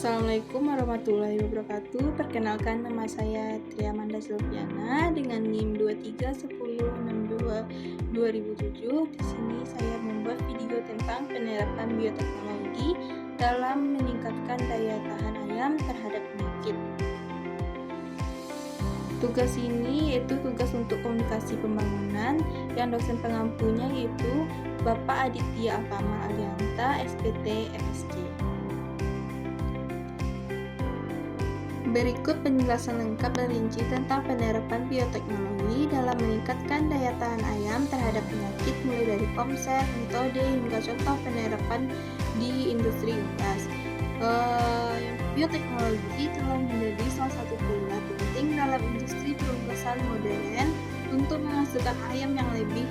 Assalamualaikum warahmatullahi wabarakatuh. Perkenalkan, nama saya Triamanda Silviana dengan NIM 2310622007. Di sini saya membuat video tentang penerapan bioteknologi dalam meningkatkan daya tahan ayam terhadap penyakit. Tugas ini yaitu tugas untuk komunikasi pembangunan yang dosen pengampunya yaitu Bapak Aditya Alkamal Alianta, SPT, FSC. Berikut penjelasan lengkap dan rinci tentang penerapan bioteknologi dalam meningkatkan daya tahan ayam terhadap penyakit mulai dari konsep, metode, hingga contoh penerapan di industri unggas. Bioteknologi telah menjadi salah satu pilar penting dalam industri perunggasan modern untuk menghasilkan ayam yang lebih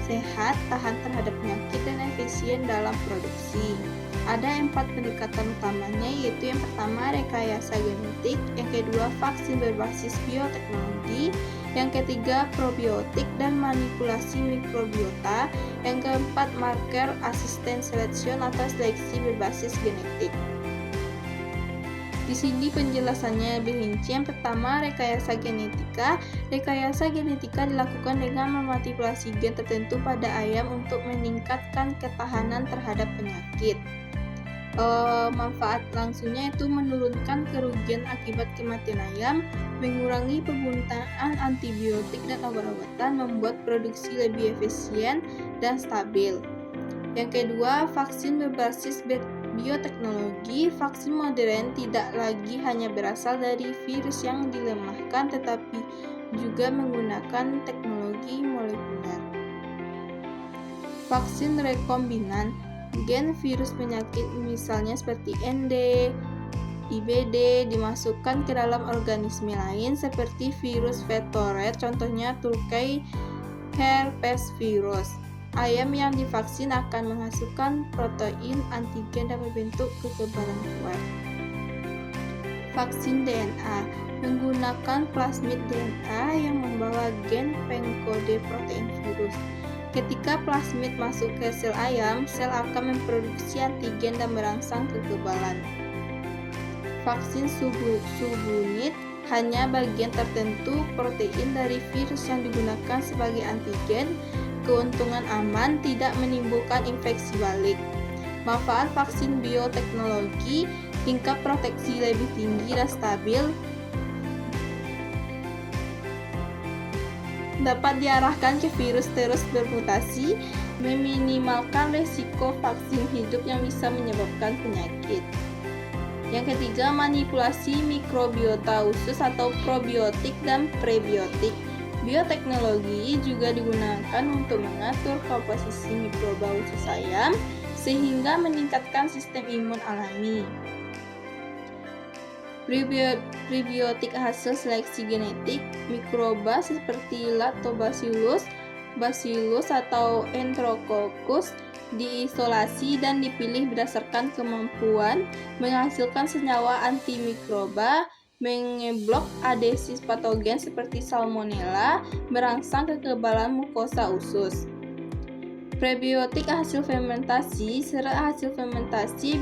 sehat, tahan terhadap penyakit, dan efisien dalam produksi. Ada 4 pendekatan utamanya, yaitu yang pertama rekayasa genetik, yang kedua vaksin berbasis bioteknologi, yang ketiga probiotik dan manipulasi mikrobiota, yang keempat marker asisten selection atau seleksi berbasis genetik. Di sini penjelasannya lebih rinci. Yang pertama, rekayasa genetika. Rekayasa genetika dilakukan dengan memanipulasi gen tertentu pada ayam untuk meningkatkan ketahanan terhadap penyakit. Manfaat langsungnya itu menurunkan kerugian akibat kematian ayam, mengurangi penggunaan antibiotik dan obat-obatan, membuat produksi lebih efisien dan stabil. Yang kedua, vaksin berbasis bioteknologi. Vaksin modern tidak lagi hanya berasal dari virus yang dilemahkan, tetapi juga menggunakan teknologi molekuler. Vaksin rekombinan. Gen virus penyakit misalnya seperti ND, IBD dimasukkan ke dalam organisme lain seperti virus vetoret, contohnya Turkey herpes virus. Ayam yang divaksin akan menghasilkan protein antigen dan membentuk kekebalan kuat. Vaksin DNA menggunakan plasmid DNA yang membawa gen pengkode protein virus. Ketika plasmid masuk ke sel ayam, sel akan memproduksi antigen dan merangsang kekebalan. Vaksin subunit hanya bagian tertentu protein dari virus yang digunakan sebagai antigen. Keuntungan aman, tidak menimbulkan infeksi balik. Manfaat vaksin bioteknologi, tingkat proteksi lebih tinggi dan stabil, dapat diarahkan ke virus terus bermutasi, meminimalkan resiko vaksin hidup yang bisa menyebabkan penyakit. Yang ketiga, manipulasi mikrobiota usus atau probiotik dan prebiotik. Bioteknologi juga digunakan untuk mengatur komposisi mikroba usus ayam sehingga meningkatkan sistem imun alami. Prebiotik hasil seleksi genetik mikroba seperti Lactobacillus, Bacillus atau Enterococcus diisolasi dan dipilih berdasarkan kemampuan menghasilkan senyawa antimikroba, mengeblok adesis patogen seperti Salmonella, merangsang kekebalan mukosa usus. Prebiotik hasil fermentasi. Serat hasil fermentasi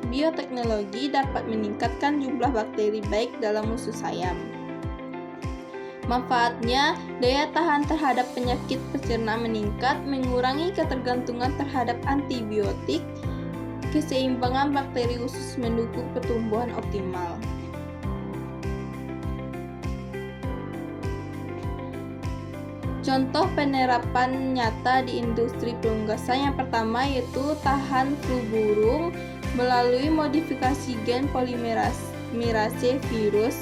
bioteknologi dapat meningkatkan jumlah bakteri baik dalam usus ayam. Manfaatnya, daya tahan terhadap penyakit pencernaan meningkat, mengurangi ketergantungan terhadap antibiotik, keseimbangan bakteri usus mendukung pertumbuhan optimal. Contoh penerapan nyata di industri perunggasan yang pertama yaitu tahan flu burung melalui modifikasi gen polimerase virus,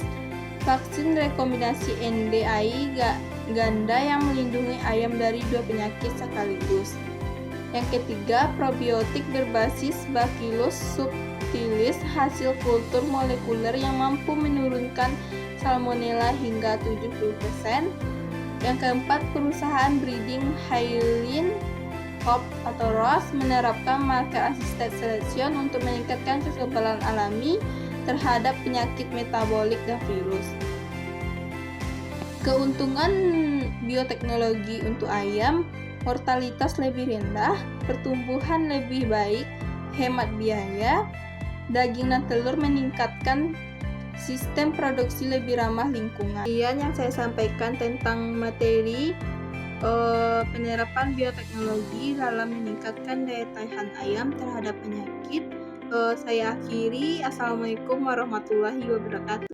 vaksin rekombinasi NDI ganda yang melindungi ayam dari 2 penyakit sekaligus. Yang ketiga, probiotik berbasis Bacillus subtilis hasil kultur molekuler yang mampu menurunkan Salmonella hingga 70%. Yang keempat, perusahaan breeding Hyaline Corp atau Ross menerapkan marker asisten selection untuk meningkatkan kekebalan alami terhadap penyakit metabolik dan virus. Keuntungan bioteknologi untuk ayam, mortalitas lebih rendah, pertumbuhan lebih baik, hemat biaya, daging dan telur meningkatkan sistem produksi lebih ramah lingkungan. Sekian yang saya sampaikan tentang materi penerapan bioteknologi dalam meningkatkan daya tahan ayam terhadap penyakit. Saya akhiri. Assalamualaikum warahmatullahi wabarakatuh.